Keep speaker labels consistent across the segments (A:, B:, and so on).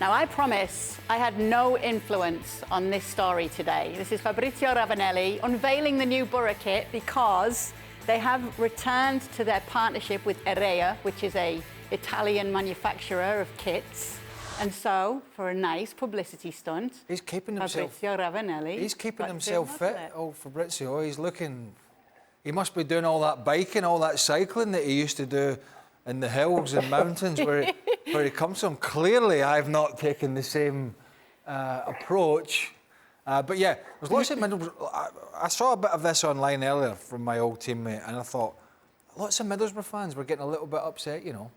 A: Now, I promise I had no influence on this story today. This is Fabrizio Ravanelli unveiling the new Borough kit because they have returned to their partnership with Erea, which is an Italian manufacturer of kits. And so, for a nice publicity stunt,
B: he's keeping himself.
A: Fabrizio Ravanelli.
B: He's keeping himself fit. Oh, Fabrizio, he's looking. He must be doing all that biking, all that cycling that he used to do in the hills and mountains where he comes from. Clearly, I've not taken the same approach. But yeah, there's lots of Middlesbrough. I saw a bit of this online earlier from my old teammate, and I thought lots of Middlesbrough fans were getting a little bit upset, you know.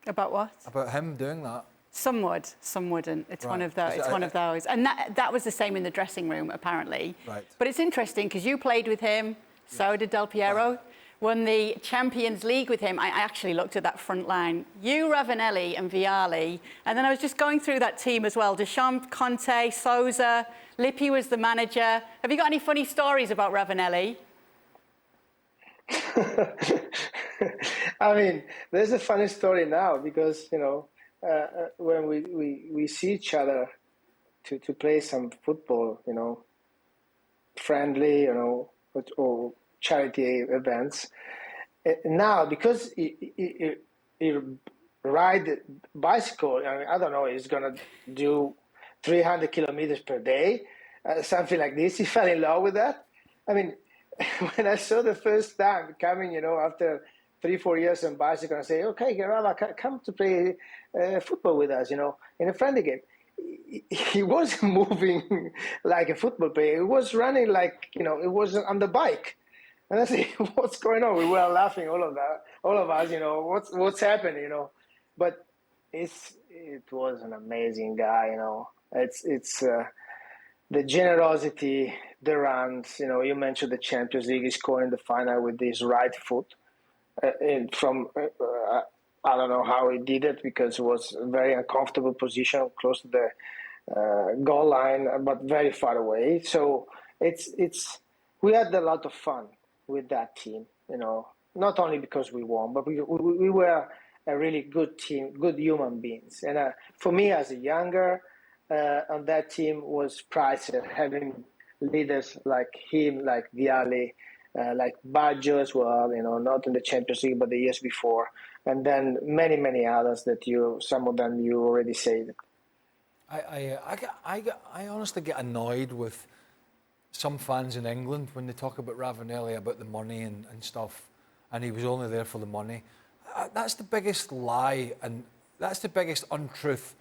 A: About what?
B: About him doing that.
A: Some would, some wouldn't. It's right. One of those. It's one of those, and that was the same in the dressing room, apparently.
B: Right.
A: But it's interesting because you played with him. So did Del Piero. Won the Champions League with him. I actually looked at that front line. You, Ravanelli and Vialli. And then I was just going through that team as well. Deschamps, Conte, Sousa. Lippi was the manager. Have you got any funny stories about Ravanelli?
C: I mean, there's a funny story now because, you know, when we see each other to play some football, you know, friendly, you know, or charity events. Now, because he ride bicycle, I don't know, he's going to do 300 kilometers per day, something like this. He fell in love with that. I mean, when I saw the first time coming, you know, after 3-4 years on bicycle, I say, okay, Gerala, come to play football with us, you know, in a friendly game. He wasn't moving like a football player. He was running like, you know, it was on the bike. And I say, what's going on? We were laughing, all of us, you know, what's happening, you know. But it was an amazing guy, you know. It's the generosity, the runs, you know. You mentioned the Champions League. He scored in the final with his right foot. I don't know how he did it because it was a very uncomfortable position, close to the goal line, but very far away. So we had a lot of fun with that team, you know, not only because we won, but we were a really good team, good human beings. And for me, as a younger on that team, was priceless having leaders like him, like Vialli, like Baggio as well, you know, not in the Champions League, but the years before. And then many others that some of them you already said.
B: I honestly get annoyed with some fans in England when they talk about Ravanelli, about the money and stuff, and he was only there for the money. That's the biggest lie, and that's the biggest untruth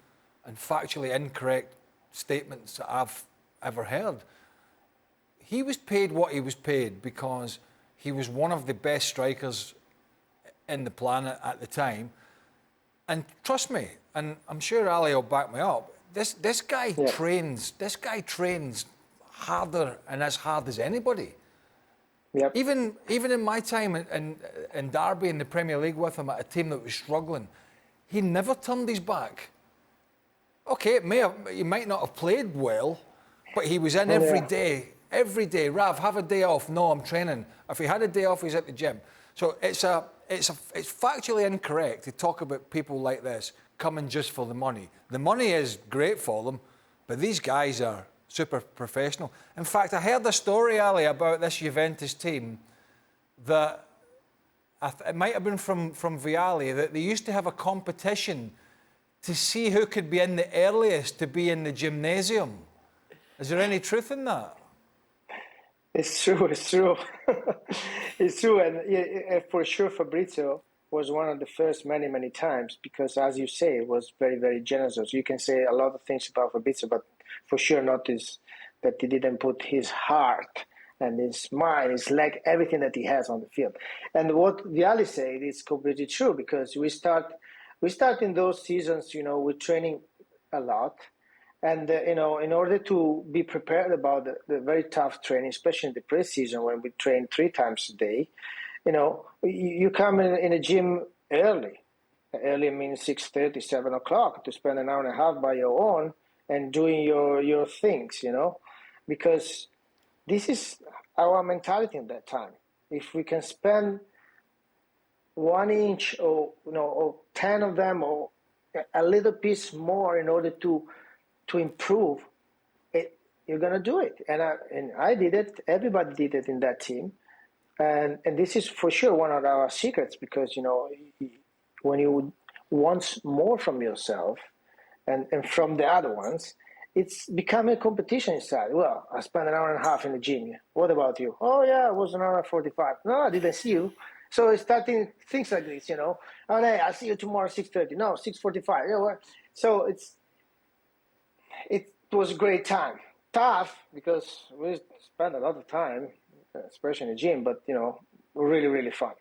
B: and factually incorrect statements that I've ever heard. He was paid what he was paid because he was one of the best strikers in the planet at the time. And trust me, and I'm sure Ali will back me up, this guy trains harder and as hard as anybody.
C: Yep.
B: Even in my time in Derby in the Premier League with him at a team that was struggling, he never turned his back. Okay, he might not have played well, but he was in every day. Every day, Rav, have a day off. No, I'm training. If he had a day off, he's at the gym. So it's factually incorrect to talk about people like this coming just for the money. The money is great for them, but these guys are super professional. In fact, I heard a story, Ali, about this Juventus team that it might have been from Vialli, that they used to have a competition to see who could be in the earliest to be in the gymnasium. Is there any truth in that?
C: It's true. It's true, and for sure, Fabrizio was one of the first many times because, as you say, it was very generous. You can say a lot of things about Fabrizio, but for sure, notice that he didn't put his heart and his mind, his leg, everything that he has on the field. And what Vialli said is completely true because we start in those seasons, you know, with training a lot. And, you know, in order to be prepared about the very tough training, especially in the pre-season when we train 3 times a day, you know, you come in a gym early. Early means 6:30, 7 o'clock to spend an hour and a half by your own and doing your things, you know, because this is our mentality at that time. If we can spend 1 inch or, you know, or 10 of them or a little piece more in order to improve it, you're gonna do it. And I did it. Everybody did it in that team. And this is for sure one of our secrets, because when you want more from yourself and from the other ones, it's become a competition inside. Well, I spent an hour and a half in the gym. What about you? Oh yeah, it was an hour and 45. No, I didn't see you. So it's starting things like this, Oh, hey, I'll see you tomorrow 6:30. No, 6:45. So it was a great time. Tough because we spent a lot of time, especially in the gym, but really, really fun.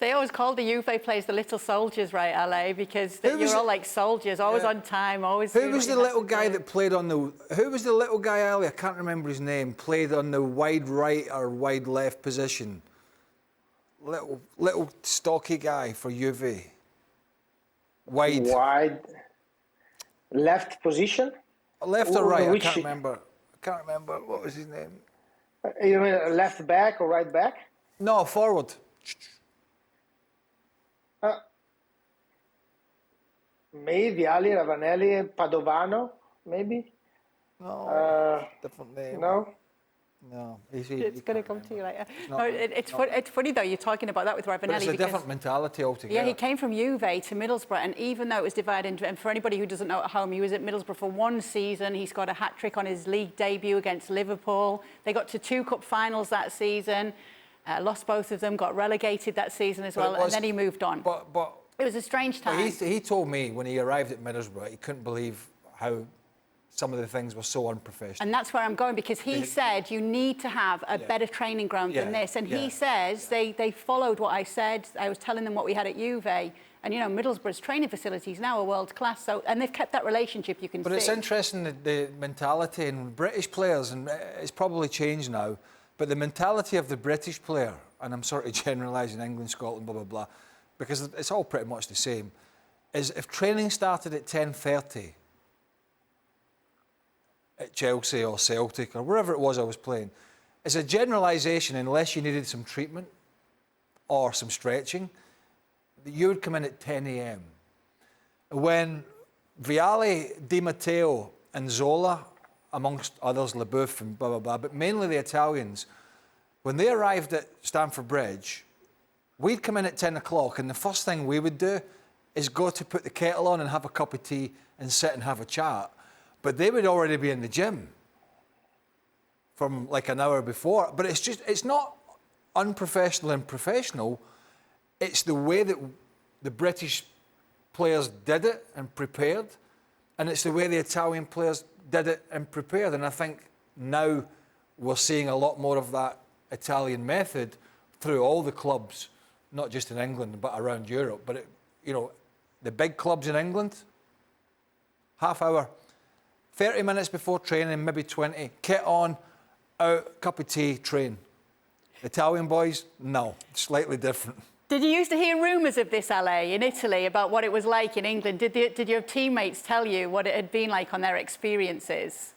A: They always call the Juve players the little soldiers, right, LA? Because you're all like soldiers, always on time, always.
B: Who was the little guy that played on the? Who was the little guy, Ali? I can't remember his name. Played on the wide right or wide left position. Little stocky guy for Juve.
C: Wide left position.
B: Left or right? I can't remember. What was his name?
C: You mean left back or right back?
B: No, forward.
C: Maybe Ali Ravanelli, Padovano, maybe.
B: No, different name.
C: No.
A: It's going to come to you later. It's funny though, you're talking about that with Ravanelli.
B: But it's a different mentality altogether.
A: Yeah, he came from Juve to Middlesbrough, and even though it was divided into, and for anybody who doesn't know at home, he was at Middlesbrough for one season. He scored a hat-trick on his league debut against Liverpool. They got to 2 cup finals that season, lost both of them, got relegated that season as well, and then he moved on.
B: But
A: it was a strange time.
B: He told me when he arrived at Middlesbrough, he couldn't believe how some of the things were so unprofessional.
A: And that's where I'm going, because he said you need to have a better training ground than this. And he says they followed what I said. I was telling them what we had at Juve. And, Middlesbrough's training facilities now are world class. So, and they've kept that relationship, you can see.
B: But it's interesting, the mentality in British players, and it's probably changed now, but the mentality of the British player, and I'm sort of generalising England, Scotland, blah, blah, blah, because it's all pretty much the same, is if training started at 10:30, at Chelsea or Celtic or wherever it was I was playing, it's a generalisation, unless you needed some treatment or some stretching, that you would come in at 10 a.m. When Vialli, Di Matteo and Zola, amongst others, Leboeuf and blah, blah, blah, but mainly the Italians, when they arrived at Stamford Bridge, we'd come in at 10 o'clock and the first thing we would do is go to put the kettle on and have a cup of tea and sit and have a chat. But they would already be in the gym from like an hour before. But it's not unprofessional and professional. It's the way that the British players did it and prepared. And it's the way the Italian players did it and prepared. And I think now we're seeing a lot more of that Italian method through all the clubs, not just in England, but around Europe. But, the big clubs in England, half hour, 30 minutes before training, maybe 20, kit on, out, cup of tea, train. Italian boys, no, slightly different.
A: Did you used to hear rumours of this, LA, in Italy, about what it was like in England? Did your teammates tell you what it had been like on their experiences?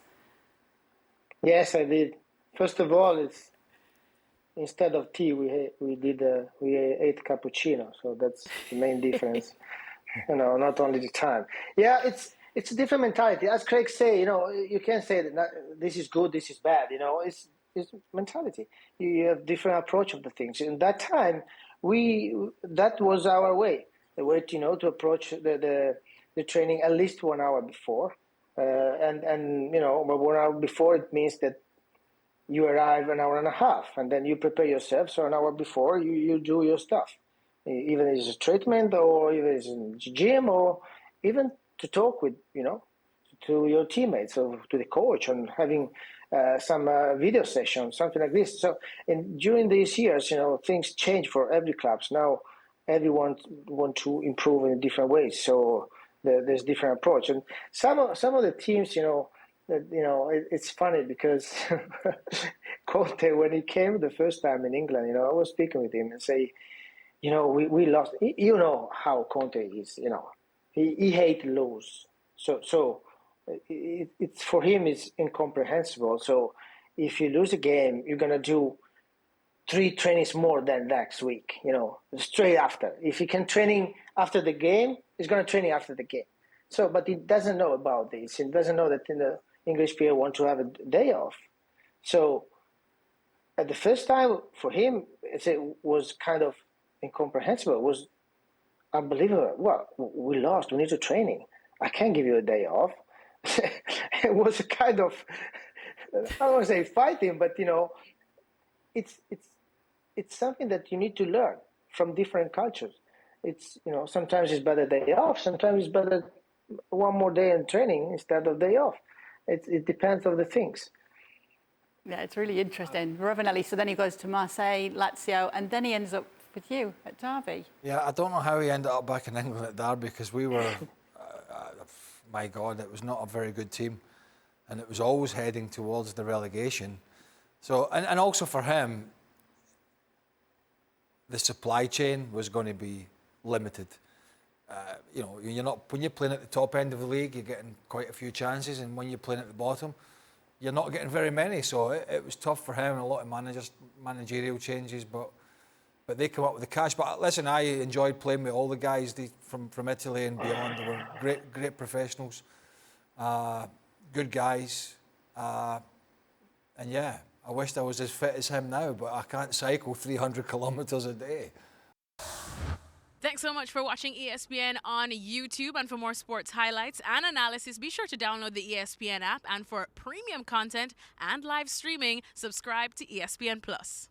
C: Yes, I did. First of all, it's instead of tea, we ate cappuccino, so that's the main difference. Not only the time. Yeah, it's a different mentality. As Craig say, you can't say that this is good, this is bad. It's mentality. You have different approach of the things. In that time, that was our way. The way to approach the training at least 1 hour before, and 1 hour before, it means that you arrive an hour and a half, and then you prepare yourself. So an hour before, you do your stuff, even if it's a treatment or even it's in the gym, or even to talk with to your teammates or to the coach, and having some video session, something like this. So, during these years, things change for every clubs. Now, everyone want to improve in different ways. So there's different approach, and some of the teams, it's funny because Conte, when he came the first time in England, I was speaking with him and say, we lost. You know how Conte is. He hates lose. So it's for him it's incomprehensible. So if you lose a game, you're gonna do 3 trainings more than next week. Straight after. If you can training after the game, he's going to train after the game. So, but he doesn't know about this. He doesn't know that the English player want to have a day off. So, at the first time for him, it was kind of incomprehensible. It was unbelievable. Well, we lost. We need to training. I can't give you a day off. It was a kind of, I don't want to say fighting, but it's something that you need to learn from different cultures. It's sometimes it's better day off. Sometimes it's better one more day in training instead of day off. It depends on the things.
A: Yeah, it's really interesting. Ravanelli, so then he goes to Marseille, Lazio, and then he ends up with you at Derby.
B: Yeah, I don't know how he ended up back in England at Derby, because we were, my God, it was not a very good team. And it was always heading towards the relegation. So, and also for him, the supply chain was going to be limited. You're not, when you're playing at the top end of the league, you're getting quite a few chances, and when you're playing at the bottom, you're not getting very many. So it was tough for him, and a lot of managerial changes, but they come up with the cash. But listen, I enjoyed playing with all the guys from Italy and beyond. They were great professionals, good guys, and yeah, I wished I was as fit as him now, but I can't cycle 300 kilometres a day.
D: Thanks so much for watching ESPN on YouTube. And for more sports highlights and analysis, be sure to download the ESPN app. And for premium content and live streaming, subscribe to ESPN Plus.